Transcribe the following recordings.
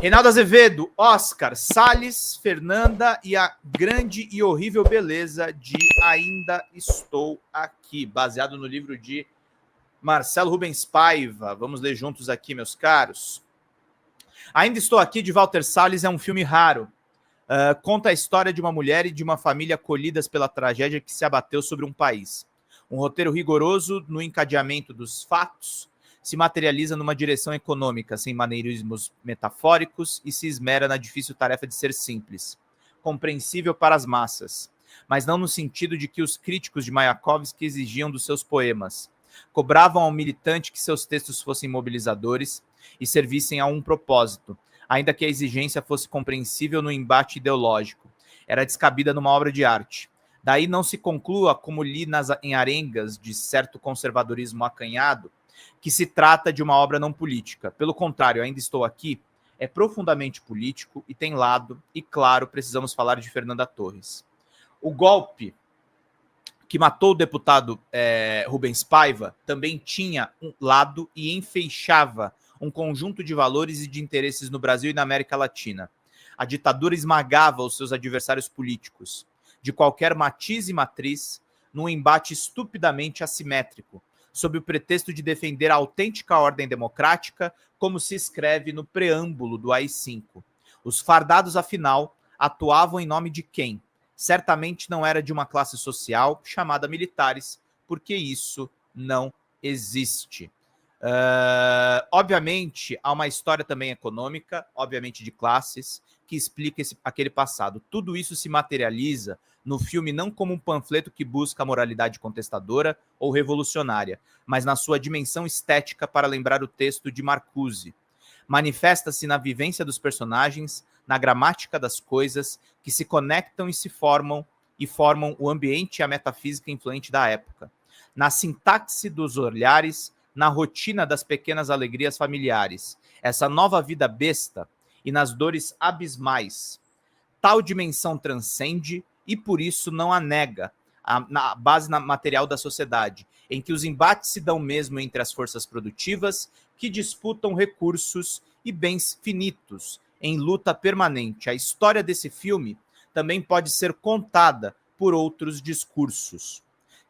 Reinaldo Azevedo, Oscar, Salles, Fernanda e a grande e horrível beleza de Ainda Estou Aqui, baseado no livro de Marcelo Rubens Paiva. Vamos ler juntos aqui, meus caros. Ainda Estou Aqui, de Walter Salles, é um filme raro. Conta a história de uma mulher e de uma família colhidas pela tragédia que se abateu sobre um país. Um roteiro rigoroso no encadeamento dos fatos se materializa numa direção econômica, sem maneirismos metafóricos, e se esmera na difícil tarefa de ser simples, compreensível para as massas, mas não no sentido de que os críticos de Mayakovsky exigiam dos seus poemas. Cobravam ao militante que seus textos fossem mobilizadores e servissem a um propósito, ainda que a exigência fosse compreensível no embate ideológico. Era descabida numa obra de arte. Daí não se conclua, como li em arengas de certo conservadorismo acanhado, que se trata de uma obra não política. Pelo contrário, Ainda Estou Aqui é profundamente político e tem lado, e claro, precisamos falar de Fernanda Torres. O golpe que matou o deputado Rubens Paiva também tinha um lado e enfeixava um conjunto de valores e de interesses no Brasil e na América Latina. A ditadura esmagava os seus adversários políticos, de qualquer matiz e matriz, num embate estupidamente assimétrico, sob o pretexto de defender a autêntica ordem democrática, como se escreve no preâmbulo do AI-5. Os fardados, afinal, atuavam em nome de quem? Certamente não era de uma classe social chamada militares, porque isso não existe. Obviamente, há uma história também econômica, obviamente de classes, que explica aquele passado. Tudo isso se materializa no filme não como um panfleto que busca a moralidade contestadora ou revolucionária, mas na sua dimensão estética para lembrar o texto de Marcuse. Manifesta-se na vivência dos personagens, na gramática das coisas que se conectam e formam o ambiente e a metafísica influente da época, na sintaxe dos olhares, na rotina das pequenas alegrias familiares, essa nova vida besta e nas dores abismais. Tal dimensão transcende e por isso não a nega na base material da sociedade, em que os embates se dão mesmo entre as forças produtivas que disputam recursos e bens finitos em luta permanente. A história desse filme também pode ser contada por outros discursos.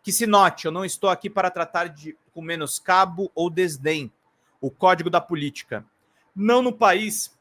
Que se note, eu não estou aqui para tratar com menoscabo ou desdém o código da política. Não no país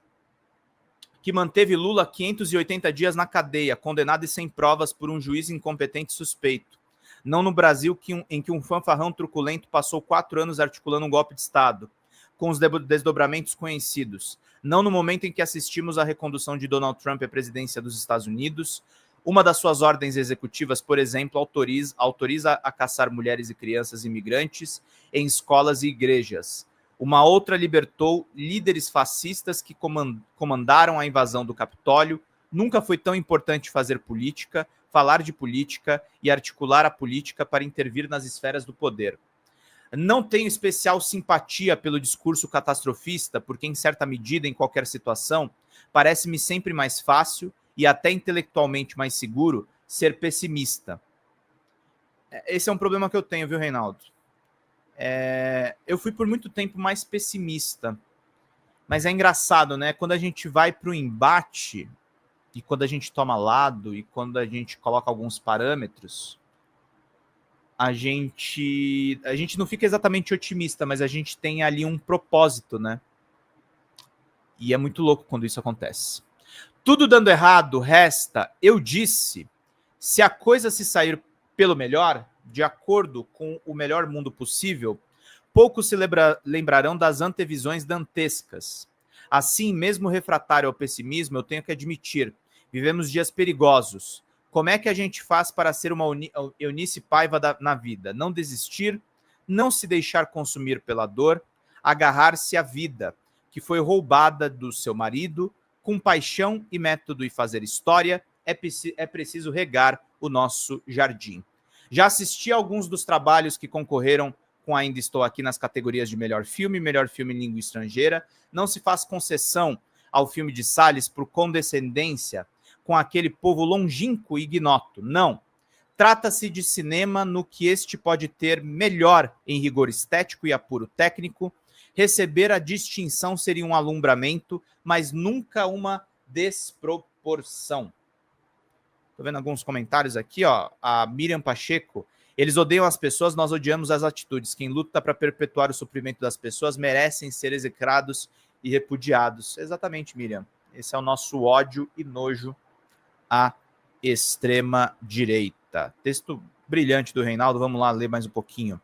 que manteve Lula 580 dias na cadeia, condenado e sem provas por um juiz incompetente e suspeito. Não no Brasil em que um fanfarrão truculento passou 4 anos articulando um golpe de Estado, com os desdobramentos conhecidos. Não no momento em que assistimos à recondução de Donald Trump à presidência dos Estados Unidos. Uma das suas ordens executivas, por exemplo, autoriza a caçar mulheres e crianças imigrantes em escolas e igrejas. Uma outra libertou líderes fascistas que comandaram a invasão do Capitólio. Nunca foi tão importante fazer política, falar de política e articular a política para intervir nas esferas do poder. Não tenho especial simpatia pelo discurso catastrofista, porque, em certa medida, em qualquer situação, parece-me sempre mais fácil e até intelectualmente mais seguro ser pessimista. Esse é um problema que eu tenho, viu, Reinaldo? Eu fui por muito tempo mais pessimista, mas é engraçado, né? Quando a gente vai para o embate e quando a gente toma lado e quando a gente coloca alguns parâmetros, a gente não fica exatamente otimista, mas a gente tem ali um propósito, né? E é muito louco quando isso acontece. Tudo dando errado, resta, eu disse, se a coisa se sair pelo melhor, de acordo com o melhor mundo possível, poucos se lembrarão das antevisões dantescas. Assim, mesmo refratário ao pessimismo, eu tenho que admitir, vivemos dias perigosos. Como é que a gente faz para ser uma Eunice Paiva na vida? Não desistir, não se deixar consumir pela dor, agarrar-se à vida, que foi roubada do seu marido, com paixão e método e fazer história, é preciso regar o nosso jardim. Já assisti a alguns dos trabalhos que concorreram com Ainda Estou Aqui nas categorias de melhor filme em língua estrangeira. Não se faz concessão ao filme de Salles por condescendência com aquele povo longínquo e ignoto. Não. Trata-se de cinema no que este pode ter melhor em rigor estético e apuro técnico, Receber a distinção seria um alumbramento, mas nunca uma desproporção. Estou vendo alguns comentários aqui, ó. A Miriam Pacheco. Eles odeiam as pessoas, nós odiamos as atitudes. Quem luta para perpetuar o sofrimento das pessoas merecem ser execrados e repudiados. Exatamente, Miriam. Esse é o nosso ódio e nojo à extrema-direita. Texto brilhante do Reinaldo. Vamos lá ler mais um pouquinho.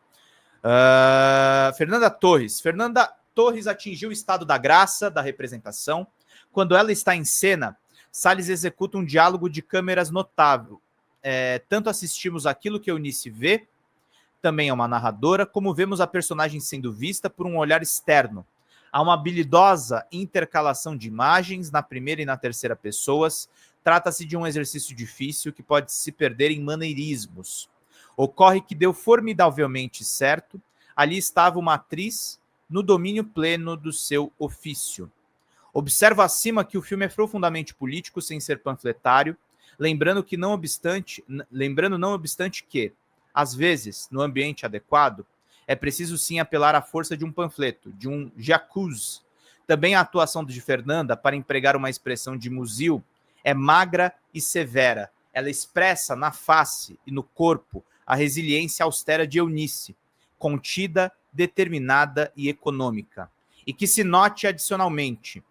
Fernanda Torres. Fernanda Torres atingiu o estado da graça, da representação. Quando ela está em cena, Salles executa um diálogo de câmeras notável. Tanto assistimos aquilo que Eunice vê, também é uma narradora, como vemos a personagem sendo vista por um olhar externo. Há uma habilidosa intercalação de imagens na primeira e na terceira pessoas. Trata-se de um exercício difícil que pode se perder em maneirismos. Ocorre que deu formidavelmente certo. Ali estava uma atriz no domínio pleno do seu ofício. Observo acima que o filme é profundamente político sem ser panfletário, lembrando não obstante que, às vezes, no ambiente adequado, é preciso sim apelar à força de um panfleto, de um j'accuse. Também a atuação de Fernanda, para empregar uma expressão de Musil, é magra e severa. Ela expressa na face e no corpo a resiliência austera de Eunice, contida, determinada e econômica. E que se note adicionalmente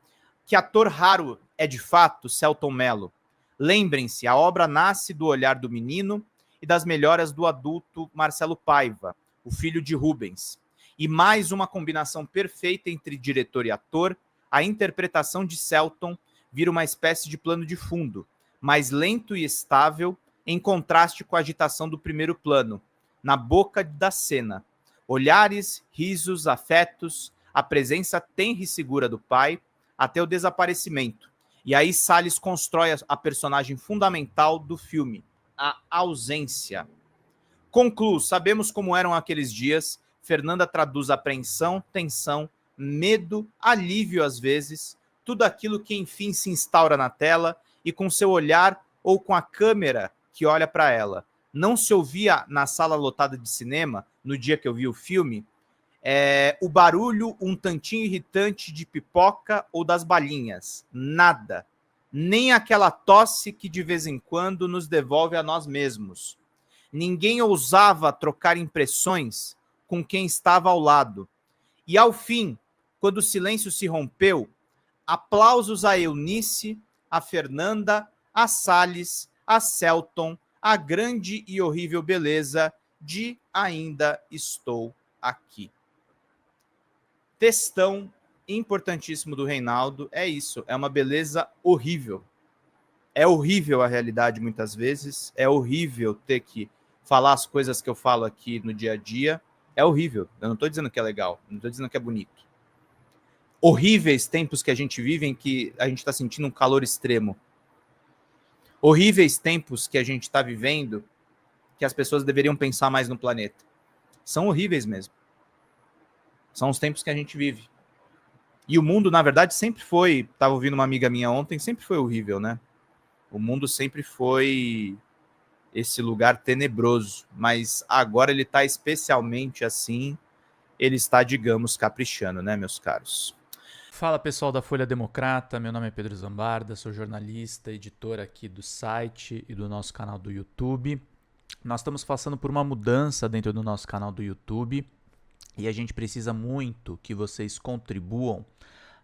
que ator raro é de fato Selton Mello. Lembrem-se, a obra nasce do olhar do menino e das melhoras do adulto Marcelo Paiva, o filho de Rubens. E mais uma combinação perfeita entre diretor e ator, a interpretação de Selton vira uma espécie de plano de fundo, mais lento e estável, em contraste com a agitação do primeiro plano, na boca da cena. Olhares, risos, afetos, a presença tenra e segura do pai, até o desaparecimento. E aí Salles constrói a personagem fundamental do filme, a ausência. Concluo, sabemos como eram aqueles dias. Fernanda traduz apreensão, tensão, medo, alívio às vezes, tudo aquilo que enfim se instaura na tela e com seu olhar ou com a câmera que olha para ela. Não se ouvia na sala lotada de cinema, no dia que eu vi o filme, o barulho um tantinho irritante de pipoca ou das balinhas. Nada. Nem aquela tosse que de vez em quando nos devolve a nós mesmos. Ninguém ousava trocar impressões com quem estava ao lado. E ao fim, quando o silêncio se rompeu, aplausos a Eunice, a Fernanda, a Salles, a Selton, a grande e horrível beleza de Ainda Estou Aqui. Textão importantíssimo do Reinaldo, é isso, é uma beleza horrível. É horrível a realidade muitas vezes, é horrível ter que falar as coisas que eu falo aqui no dia a dia, é horrível. Eu não estou dizendo que é legal, não estou dizendo que é bonito. Horríveis tempos que a gente vive em que a gente está sentindo um calor extremo. Horríveis tempos que a gente está vivendo que as pessoas deveriam pensar mais no planeta. São horríveis mesmo. São os tempos que a gente vive. E o mundo, na verdade, sempre foi... Estava ouvindo uma amiga minha ontem, sempre foi horrível, né? O mundo sempre foi esse lugar tenebroso. Mas agora ele está especialmente assim. Ele está, digamos, caprichando, né, meus caros? Fala, pessoal da Folha Democrata. Meu nome é Pedro Zambarda, sou jornalista, editor aqui do site e do nosso canal do YouTube. Nós estamos passando por uma mudança dentro do nosso canal do YouTube. E a gente precisa muito que vocês contribuam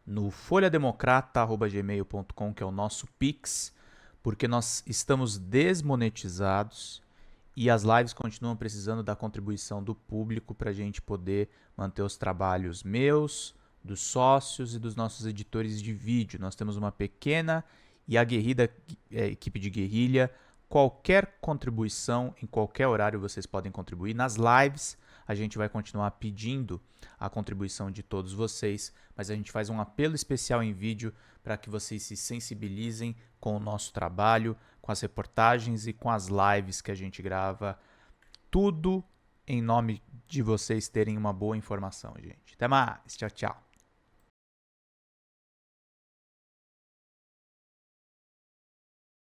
no folhademocrata@gmail.com, que é o nosso Pix, porque nós estamos desmonetizados e as lives continuam precisando da contribuição do público para a gente poder manter os trabalhos meus, dos sócios e dos nossos editores de vídeo. Nós temos uma pequena e aguerrida equipe de guerrilha. Qualquer contribuição, em qualquer horário vocês podem contribuir. Nas lives a gente vai continuar pedindo a contribuição de todos vocês, mas a gente faz um apelo especial em vídeo para que vocês se sensibilizem com o nosso trabalho, com as reportagens e com as lives que a gente grava. Tudo em nome de vocês terem uma boa informação, gente. Até mais. Tchau, tchau.